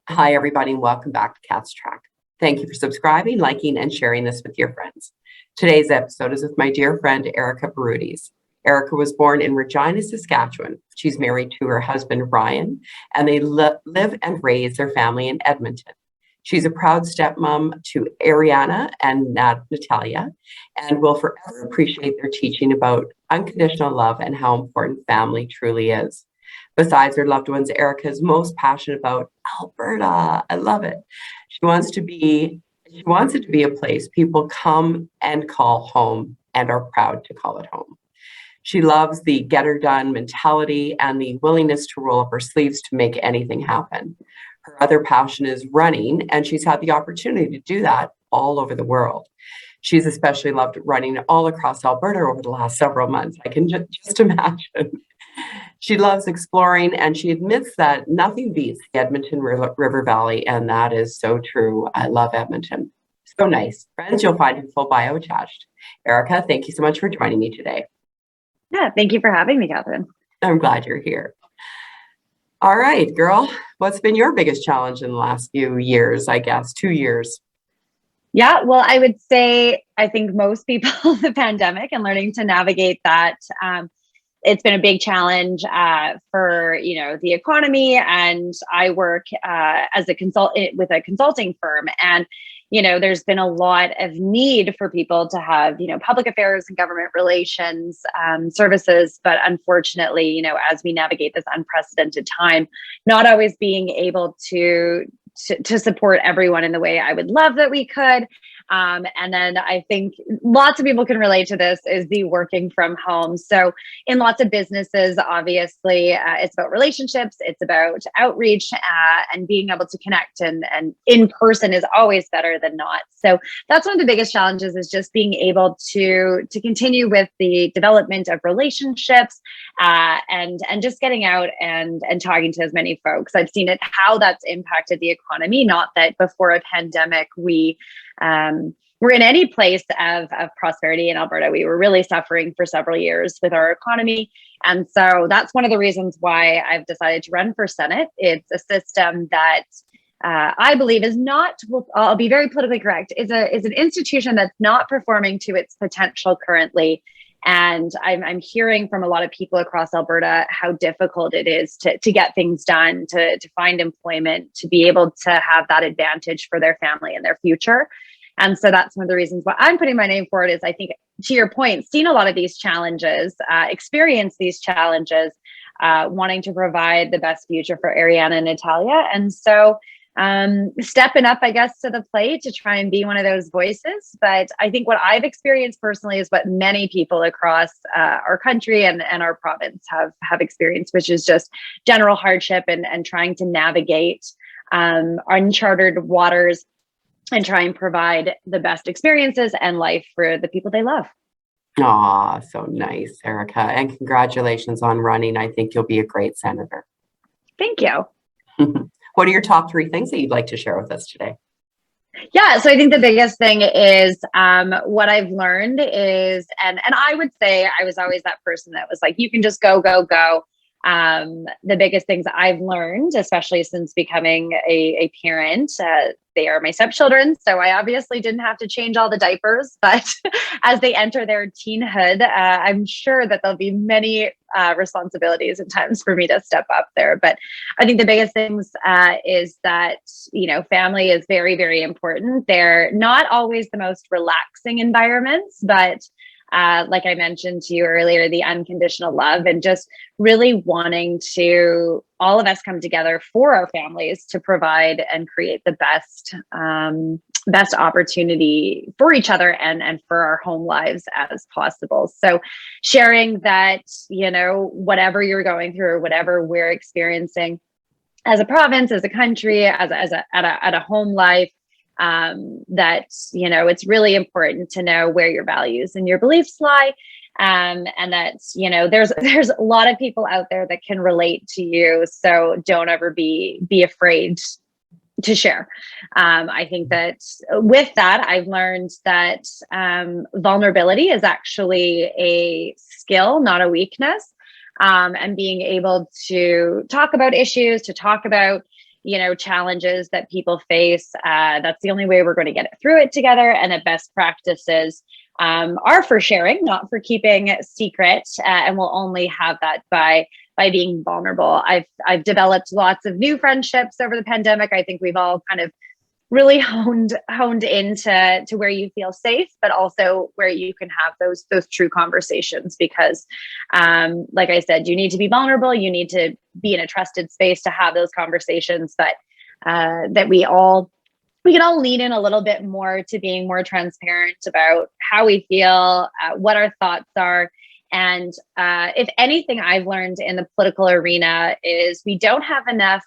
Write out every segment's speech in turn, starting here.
Hi, everybody, and welcome back to Cat's Track. Thank you for subscribing, liking, and sharing this with your friends. Today's episode is with my dear friend, Erika Barootes. Erika was born in Regina, Saskatchewan. She's married to her husband, Ryan, and they live and raise their family in Edmonton. She's a proud stepmom to Ariana and Natalia, and will forever appreciate their teaching about unconditional love and how important family truly is. Besides her loved ones, Erika is most passionate about Alberta. I love it. She wants it to be a place people come and call home and are proud to call it home. She loves the get her done mentality and the willingness to roll up her sleeves to make anything happen. Her other passion is running, and she's had the opportunity to do that all over the world. She's especially loved running all across Alberta over the last several months. I can just imagine. She loves exploring, and she admits that nothing beats the Edmonton River Valley, and that is so true. I love Edmonton. So nice. Friends, you'll find her full bio attached. Erika, thank you so much for joining me today. Yeah, thank you for having me, Catherine. I'm glad you're here. All right, girl, what's been your biggest challenge in the last few years, I guess, 2 years? Yeah, well, I would say I think most people, the pandemic and learning to navigate that, it's been a big challenge for the economy. And I work as a consultant with a consulting firm, and there's been a lot of need for people to have public affairs and government relations services, but unfortunately, as we navigate this unprecedented time, not always being able to support everyone in the way I would love that we could. And then I think lots of people can relate to this is the working from home. So in lots of businesses, obviously, it's about relationships, it's about outreach, and being able to connect, and in person is always better than not. So that's one of the biggest challenges, is just being able to continue with the development of relationships, and just getting out and talking to as many folks. I've seen it, how that's impacted the economy. Not that before a pandemic we're in any place of prosperity in Alberta. We were really suffering for several years with our economy. And so that's one of the reasons why I've decided to run for Senate. It's a system that I believe is not, well, I'll be very politically correct, is an institution that's not performing to its potential currently. And I'm hearing from a lot of people across Alberta how difficult it is to get things done, to find employment, to be able to have that advantage for their family and their future. And so that's one of the reasons why I'm putting my name forward, is I think, to your point, seen a lot of these challenges, experienced these challenges, wanting to provide the best future for Ariana and Natalia. And so stepping up, I guess, to the plate to try and be one of those voices. But I think what I've experienced personally is what many people across our country and our province have experienced, which is just general hardship and trying to navigate uncharted waters and try and provide the best experiences and life for the people they love. Aw, so nice, Erika. And congratulations on running. I think you'll be a great senator. Thank you. What are your top 3 things that you'd like to share with us today? Yeah, so I think the biggest thing is what I've learned is, and I would say I was always that person that was like, you can just go, go, go. The biggest things I've learned, especially since becoming a parent, they are my stepchildren, so I obviously didn't have to change all the diapers, but as they enter their teenhood, I'm sure that there'll be many responsibilities and times for me to step up there. But I think the biggest things is that, family is very, very important. They're not always the most relaxing environments, but like I mentioned to you earlier, the unconditional love and just really wanting to all of us come together for our families to provide and create the best opportunity for each other and for our home lives as possible. So sharing that, whatever you're going through or whatever we're experiencing as a province, as a country, at a home life, that it's really important to know where your values and your beliefs lie, and that there's a lot of people out there that can relate to you, so don't ever be afraid to share. I think that with that, I've learned that vulnerability is actually a skill, not a weakness, and being able to talk about issues, to talk about challenges that people face. That's the only way we're going to get through it together. And the best practices are for sharing, not for keeping secret. And we'll only have that by being vulnerable. I've developed lots of new friendships over the pandemic. I think we've all kind of really honed into where you feel safe, but also where you can have those true conversations, because like I said, you need to be vulnerable, you need to be in a trusted space to have those conversations, but that we can all lean in a little bit more to being more transparent about how we feel, what our thoughts are. And if anything I've learned in the political arena is we don't have enough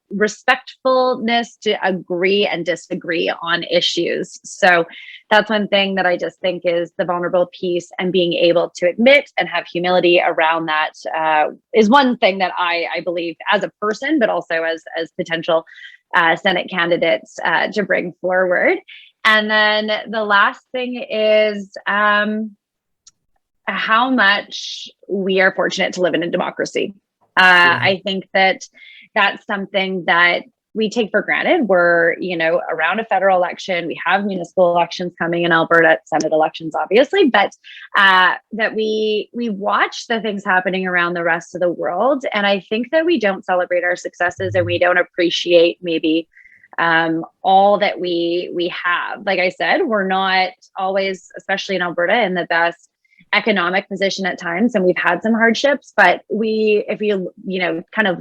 respectfulness to agree and disagree on issues. So that's one thing that I just think is the vulnerable piece, and being able to admit and have humility around that is one thing that I believe as a person, but also as potential Senate candidates to bring forward. And then the last thing is how much we are fortunate to live in a democracy. I think that's something that we take for granted. We're, around a federal election, we have municipal elections coming in Alberta, Senate elections, obviously, but that we watch the things happening around the rest of the world. And I think that we don't celebrate our successes, and we don't appreciate maybe all that we have. Like I said, we're not always, especially in Alberta, in the best economic position at times, and we've had some hardships, but if you kind of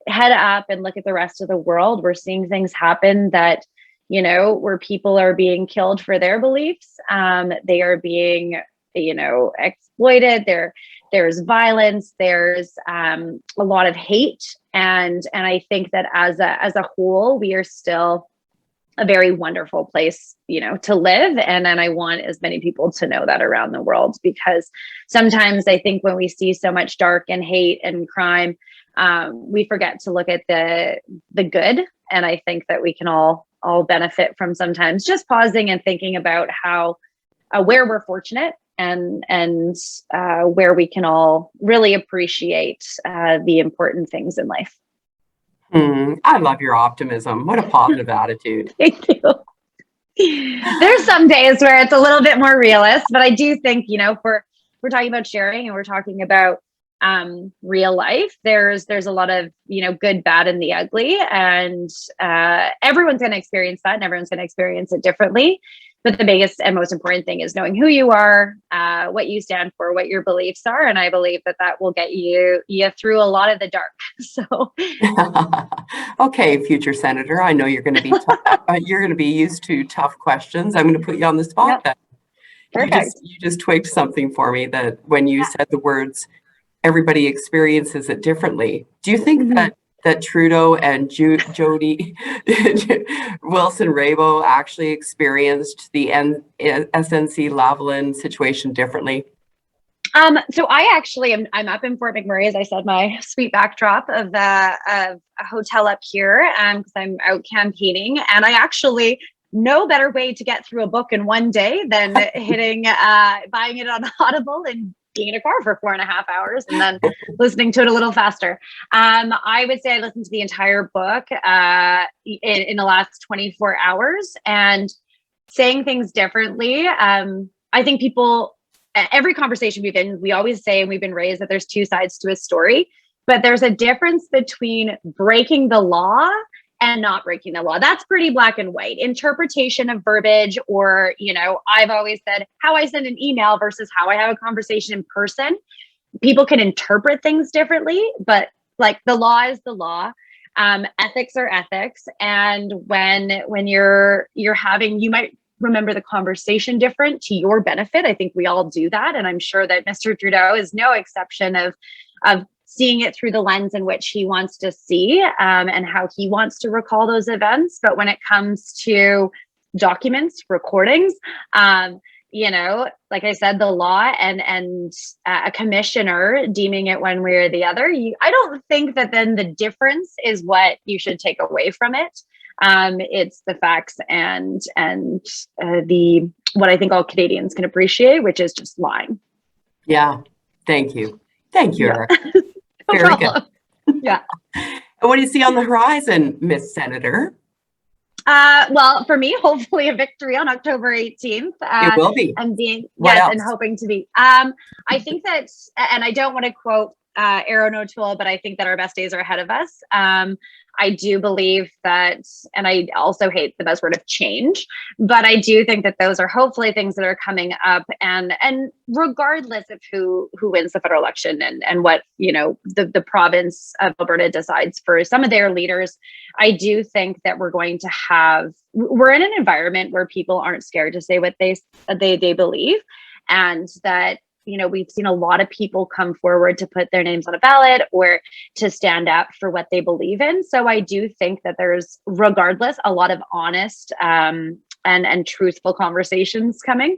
head up and look at the rest of the world, we're seeing things happen that where people are being killed for their beliefs, they are being exploited, there's violence, there's a lot of hate, and I think that as a whole, we are still a very wonderful place, to live. And then I want as many people to know that around the world, because sometimes I think when we see so much dark and hate and crime, we forget to look at the good. And I think that we can all benefit from sometimes just pausing and thinking about how where we're fortunate and where we can all really appreciate the important things in life. I love your optimism. What a positive attitude. Thank you. There's some days where it's a little bit more realist, but I do think, if we're talking about sharing and we're talking about real life, there's a lot of, good, bad, and the ugly, and everyone's going to experience that, and everyone's going to experience it differently. But the biggest and most important thing is knowing who you are, what you stand for, what your beliefs are. And I believe that will get you through a lot of the dark. So, okay, future senator, I know you're going to be you're going to be used to tough questions. I'm going to put you on the spot. Yep. Then perfect. You just twigged something for me, that when you said the words, everybody experiences it differently. Do you think that Trudeau and Jody Wilson-Raybould actually experienced the SNC-Lavalin situation differently? So I actually I'm up in Fort McMurray, as I said, my sweet backdrop of a hotel up here, because I'm out campaigning, and I actually no better way to get through a book in one day than buying it on Audible and being in a car for 4.5 hours and then listening to it a little faster. I would say I listened to the entire book in the last 24 hours, and saying things differently. I think every conversation we always say, and we've been raised, that there's two sides to a story, but there's a difference between breaking the law and not breaking the law. That's pretty black and white. Interpretation of verbiage, or, I've always said how I send an email versus how I have a conversation in person. People can interpret things differently, but like the law is the law. Ethics are ethics. And when you're having, you might remember the conversation different to your benefit. I think we all do that. And I'm sure that Mr. Trudeau is no exception of seeing it through the lens in which he wants to see, and how he wants to recall those events. But when it comes to documents, recordings, like I said, the law and a commissioner deeming it one way or the other, I don't think that then the difference is what you should take away from it. It's the facts and what I think all Canadians can appreciate, which is just lying. Yeah. Thank you. Thank you, Yeah. Erica. Very good. Yeah. And what do you see on the horizon, Miss Senator? Well, for me, hopefully a victory on October 18th. It will be. And being, What yes, else? and hoping to be. I think that, and I don't want to quote Aaron O'Toole, but I think that our best days are ahead of us. I do believe that, and I also hate the buzzword of change, but I do think that those are hopefully things that are coming up, and regardless of who wins the federal election and what, you know, the province of Alberta decides for some of their leaders, I do think that we're in an environment where people aren't scared to say what they believe, and that, you know, we've seen a lot of people come forward to put their names on a ballot or to stand up for what they believe in. So I do think that there's, regardless, a lot of honest and truthful conversations coming.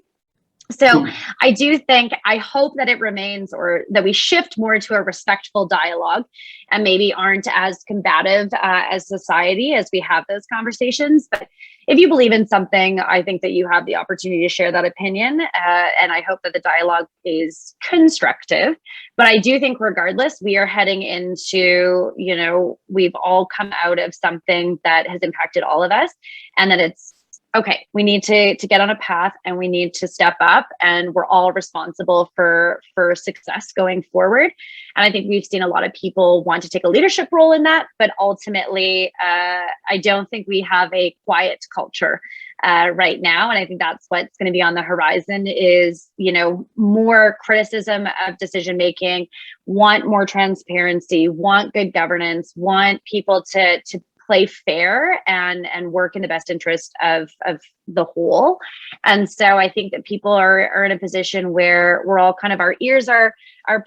So I hope that it remains, or that we shift more to a respectful dialogue and maybe aren't as combative as society as we have those conversations. But if you believe in something, I think that you have the opportunity to share that opinion. And I hope that the dialogue is constructive. But I do think regardless, we are heading into, you know, we've all come out of something that has impacted all of us, and that it's, okay, we need to get on a path, and we need to step up, and we're all responsible for success going forward. And I think we've seen a lot of people want to take a leadership role in that, but ultimately, I don't think we have a quiet culture right now. And I think that's what's going to be on the horizon is, you know, more criticism of decision making, want more transparency, want good governance, want people to play fair and work in the best interest of the whole. And so I think that people are in a position where we're all kind of, our ears are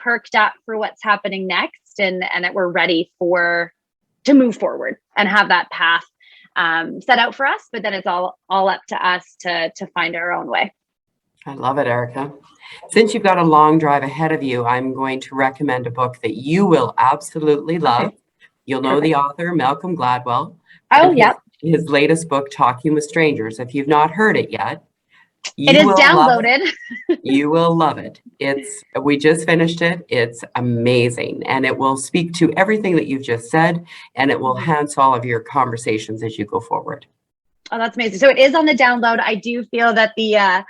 perked up for what's happening next, and that we're ready to move forward and have that path set out for us. But then it's all up to us to find our own way. I love it, Erika. Since you've got a long drive ahead of you, I'm going to recommend a book that you will absolutely love. Okay. You'll know the author, Malcolm Gladwell. Oh, yeah. His latest book, Talking with Strangers. If you've not heard it yet, It is downloaded. You will love it. We just finished it. It's amazing. And it will speak to everything that you've just said, and it will enhance all of your conversations as you go forward. Oh, that's amazing. So it is on the download. I do feel that the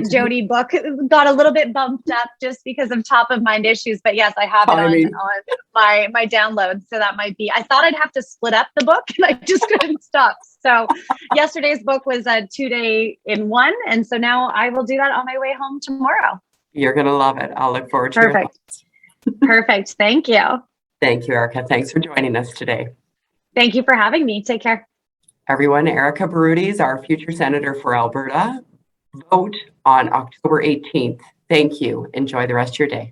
Jody book got a little bit bumped up just because of top of mind issues. But yes, I have it on my download. So that might be, I thought I'd have to split up the book, and I just couldn't stop. So yesterday's book was a 2-day in one. And so now I will do that on my way home tomorrow. You're going to love it. I'll look forward to it. Perfect. Perfect. Thank you. Thank you, Erika. Thanks for joining us today. Thank you for having me. Take care. Everyone, Erika Barootes, our future senator for Alberta. Vote on October 18th. Thank you. Enjoy the rest of your day.